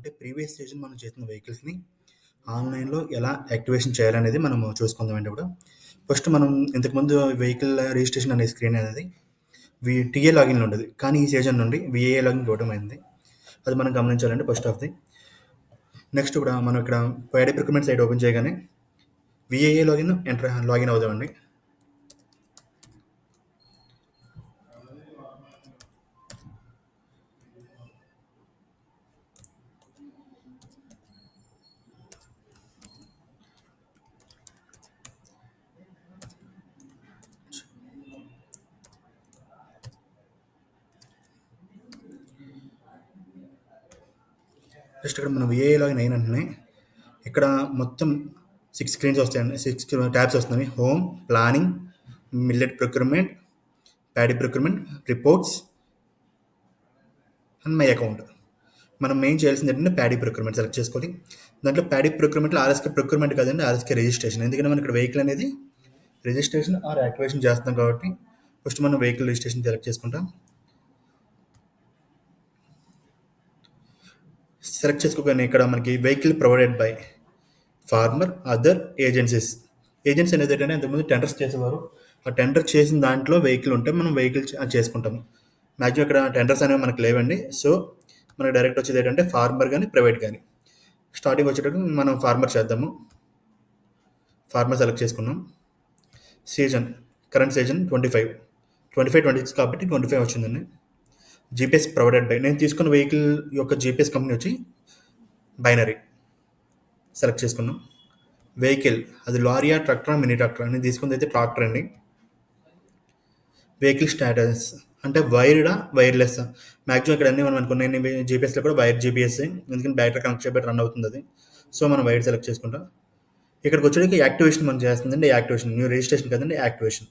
అంటే previous season మనం చేసిన వెహికల్స్‌ని ఆన్‌లైన్‌లో ఎలా యాక్టివేషన్ చేయాలనేది మనము చూసుకుందామండి ఇప్పుడు. ఫస్ట్ మనం ఇంతకుముందు వెహికల్ రిజిస్ట్రేషన్ అనే స్క్రీన్ అనేది టీఏ లాగిన్‌లో ఉండేది. కానీ ఈ సీజన్ నుండి వీఏఏ లాగిన్‌కి ఇవ్వడం అయింది. అది మనం గమనించాలండి ఫస్ట్ ఆఫ్‌ది. నెక్స్ట్ కూడా మనం ఇక్కడ ప్యాడీ ప్రిక్రూట్‌మెంట్ సైట్ ఓపెన్ చేయగానే వీఏఏ లాగిన్ అవుదామండి. జస్ట్ ఇక్కడ మనం వీఏఏ లాగిన్ అయిన వెంటనే ఇక్కడ మొత్తం 6 స్క్రీన్స్ వస్తాయండి. 6 ట్యాబ్స్ వస్తున్నాయి. Home, planning, millet procurement, paddy procurement, reports and my account. మనం మెయిన్ చేయాల్సింది ఏంటంటే ప్యాడీ ప్రొక్యూర్మెంట్ సెలెక్ట్ చేసుకోవాలి. దాంట్లో ప్యాడీ ప్రొక్యూర్మెంట్లో ఆర్ఎస్కే ప్రొక్యూర్మెంట్ కాదండి, ఆర్ఎస్కే రిజిస్ట్రేషన్. ఎందుకంటే మనం ఇక్కడ వెహికల్ అనేది రిజిస్ట్రేషన్ ఆర్ యాక్టివేషన్ చేస్తాం కాబట్టి ఫస్ట్ మనం వెహికల్ రిజిస్ట్రేషన్ సెలెక్ట్ చేసుకుంటాం. సెలెక్ట్ చేసుకోగానే ఇక్కడ మనకి vehicle provided by farmer other agencies. Agency అనేది ఏంటంటే ఇంతకుముందు టెండర్స్ చేసేవారు. ఆ టెండర్ చేసిన దాంట్లో వెహికల్ ఉంటే మనం వెహికల్ చేసుకుంటాము. మ్యాక్సిమం ఇక్కడ టెండర్స్ అనేవి మనకు లేవండి. సో మనకి డైరెక్ట్ వచ్చేది ఏంటంటే ఫార్మర్ కానీ ప్రైవేట్ కానీ. స్టార్టింగ్ వచ్చేటప్పుడు మనం ఫార్మర్ చేద్దాము. ఫార్మర్ సెలెక్ట్ చేసుకున్నాం. సీజన్ కరెంట్ సీజన్ 25, 26 కాబట్టి 25 వచ్చిందండి. జీపీఎస్ ప్రొవైడెడ్ బై నేను తీసుకున్న వెహికల్ యొక్క జీపీఎస్ కంపెనీ వచ్చి బైనరీ సెలెక్ట్ చేసుకున్నాం. వెహికల్ అది లారీయా, ట్రాక్టరా, మినీ ట్రాక్టర్. నేను తీసుకుంది అయితే ట్రాక్టర్ అండి. వెహికల్ స్టేటస్ అంటే వైర్డా వైర్లెస్. మ్యాక్సిమం ఇక్కడ అన్ని మనం అనుకున్నాయి జీపీఎస్లో కూడా వైర్ జీపీఎస్, ఎందుకంటే బ్యాటరీ కనెక్ట్ చేయబట్టి రన్ అవుతుంది అది. సో మనం వైర్ సెలెక్ట్ చేసుకుంటాం. ఇక్కడికి వచ్చేటికి యాక్టివేషన్ మనం చేస్తుందండి. యాక్టివేషన్ న్యూ రిజిస్ట్రేషన్ కదండి, యాక్టివేషన్.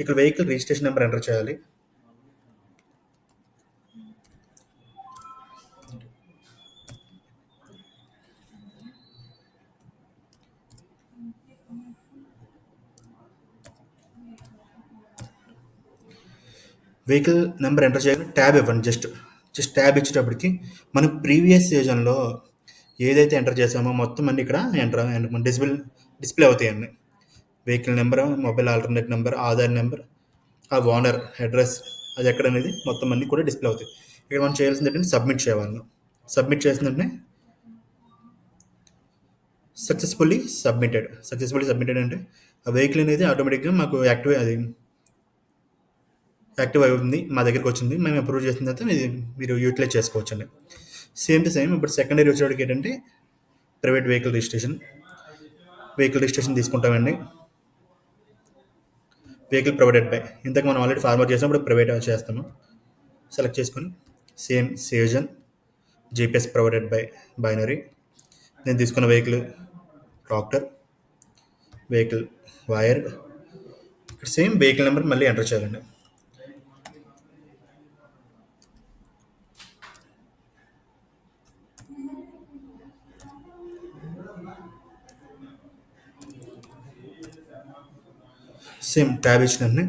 ఇక్కడ వెహికల్ రిజిస్ట్రేషన్ నెంబర్ ఎంటర్ చేయాలి. వెహికల్ నెంబర్ ఎంటర్ చేయగానే ట్యాబ్ ఇవ్వండి. జస్ట్ ట్యాబ్ ఇచ్చేటప్పటికి మనం ప్రీవియస్ సీజన్లో ఏదైతే ఎంటర్ చేసామో మొత్తం అన్ని ఇక్కడ డిస్ప్లే అవుతాయండి. Vehicle number, mobile alternate number, Aadhaar number, ఆ ఓనర్ అడ్రస్ అది ఎక్కడ అనేది మొత్తం అన్నీ కూడా డిస్ప్లే అవుతాయి. ఇక్కడ మనం చేయాల్సింది ఏంటంటే సబ్మిట్ చేయాలి. సబ్మిట్ చేసిన వెంటనే సక్సెస్ఫుల్లీ సబ్మిటెడ్ అంటే ఆ వెహికల్ అనేది ఆటోమేటిక్గా మాకు యాక్టివ్ అవుతుంది, మా దగ్గరికి వచ్చింది, మేము అప్రూవ్ చేసిన తర్వాత మీరు యూటిలైజ్ చేసుకోవచ్చు అండి. సేమ్ టు సేమ్ ఇప్పుడు సెకండరీ వచ్చేటికి ఏంటంటే ప్రైవేట్ వెహికల్ రిజిస్ట్రేషన్ తీసుకుంటామండి. వెహికల్ ప్రొవైడెడ్ బై ఇంతకు మనం ఆల్రెడీ ఫార్మర్ చేసినప్పుడు ప్రైవేట్ చేస్తాము. సెలెక్ట్ చేసుకొని same season GPS provided by binary. నేను తీసుకున్న వెహికల్ ట్రాక్టర్, వెహికల్ వైర్. ఇక్కడ సేమ్ వెహికల్ నెంబర్ మళ్ళీ ఎంటర్ చేయాలండి. సేమ్ ట్యాబ్ ఇచ్చినన్ని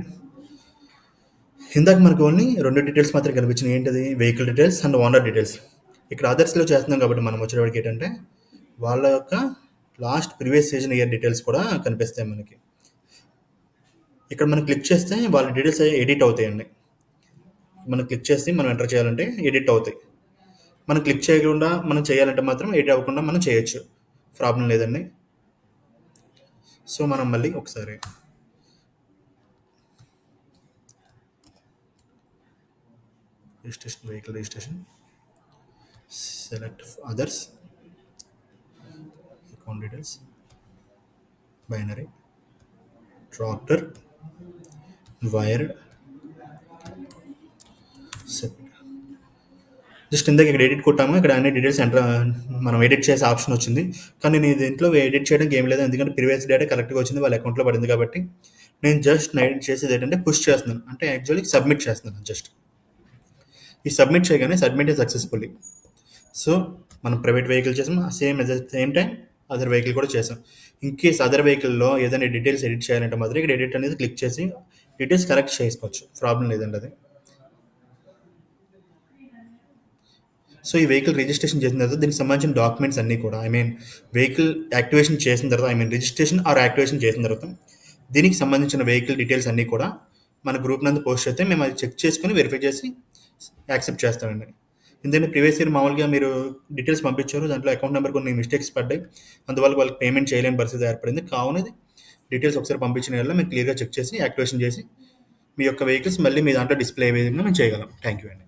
ఇందాక మనకు ఓన్లీ 2 డీటెయిల్స్ మాత్రం కనిపించినాయి. ఏంటది? Vehicle details and owner details. ఇక్కడ అదర్స్లో చేస్తున్నాం కాబట్టి మనం వచ్చేవాడికి ఏంటంటే వాళ్ళ యొక్క last previous season year details కూడా కనిపిస్తాయి మనకి. ఇక్కడ మనం క్లిక్ చేస్తే వాళ్ళ డీటెయిల్స్ ఎడిట్ అవుతాయండి. మనం క్లిక్ చేసి మనం ఎంటర్ చేయాలంటే ఎడిట్ అవుతాయి. మనం క్లిక్ చేయకుండా మనం చేయాలంటే మాత్రం ఎడిట్ అవ్వకుండా మనం చేయొచ్చు, ప్రాబ్లం లేదండి. సో మనం మళ్ళీ ఒకసారి vehicle registration select others, account details, binary, tractor, wired, just ఇందాక ఇక్కడ ఎడిట్ కొట్టాము. ఇక్కడ అన్ని డీటెయిల్స్ మనం ఎడిట్ చేసే ఆప్షన్ వచ్చింది. కానీ నేను దీంట్లో ఎడిట్ చేయడానికి ఏం లేదు, ఎందుకంటే ప్రీవియస్ డేటా కరెక్ట్గా వచ్చింది, వాళ్ళ అకౌంట్లో పడింది కాబట్టి నేను జస్ట్ ఎడిట్ చేసేది ఏంటంటే పుష్ చేస్తున్నాను, అంటే యాక్చువల్లీ సబ్మిట్ చేస్తున్నాను. జస్ట్ ఈ సబ్మిట్ చేయగానే సబ్మిట్ సక్సెస్ఫుల్లీ. సో మనం ప్రైవేట్ వెహికల్ చేసాం, సేమ్ టైం అదర్ వెహికల్ కూడా చేసాం. ఇన్ కేస్ అదర్ వెహికల్లో ఏదైనా డీటెయిల్స్ ఎడిట్ చేయాలంటే మాత్రం ఇక్కడ ఎడిట్ అనేది క్లిక్ చేసి డీటెయిల్స్ కరెక్ట్ చేసుకోవచ్చు, ప్రాబ్లం లేదండి అది. సో, ఈ వెహికల్ రిజిస్ట్రేషన్ చేసిన తర్వాత దీనికి సంబంధించిన డాక్యుమెంట్స్ అన్నీ కూడా వెహికల్ యాక్టివేషన్ చేసిన తర్వాత రిజిస్ట్రేషన్ ఆర్ యాక్టివేషన్ చేసిన తర్వాత దీనికి సంబంధించిన వెహికల్ డీటెయిల్స్ అన్నీ కూడా మన గ్రూప్ నందు పోస్ట్ చేస్తే మేము అది చెక్ చేసుకొని వెరిఫై చేసి యాక్సెప్ట్ చేస్తామండి. ఎందుకంటే ప్రీవియస్ ఇయర్ మామూలుగా మీరు డీటెయిల్స్ పంపించారు. దాంట్లో అకౌంట్ నెంబర్ కొన్ని మిస్టేక్స్ పడ్డాయి. అందువల్ల వాళ్ళకి పేమెంట్ చేయలేని పరిస్థితి ఏర్పడింది. కావున డీటెయిల్స్ ఒకసారి పంపించిన యెడల మేము క్లియర్‌గా చెక్ చేసి యాక్టివేషన్ చేసి మీ యొక్క వెహికల్స్ మళ్ళీ మీ దాంట్లో డిస్‌ప్లే అయ్యే విధంగా మేము చేయగలం. థాంక్ యూ అండి.